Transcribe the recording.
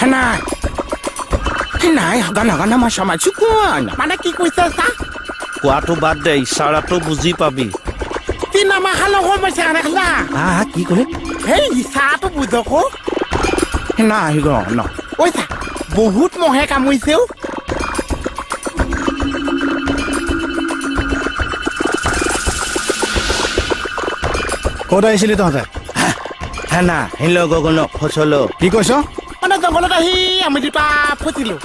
নাই নাই গান আমাৰ সমাজো কোন মানে কি কৈছে চা কোৱাটো বাদ দে ইচাৰাটো বুজি পাবি কি নামা খালো সমস্যা নেখা হা কি ক'লে সেই ইচাৰাটো বুজকো নাই গ ন ঐ চা বহুত মহে কামুৰিছেও ক'ত আহিছিলি তহঁতে না হিল গগন ফচল কি কৈছ মানে জংঘলত আহি আমি দুটা ফচিলো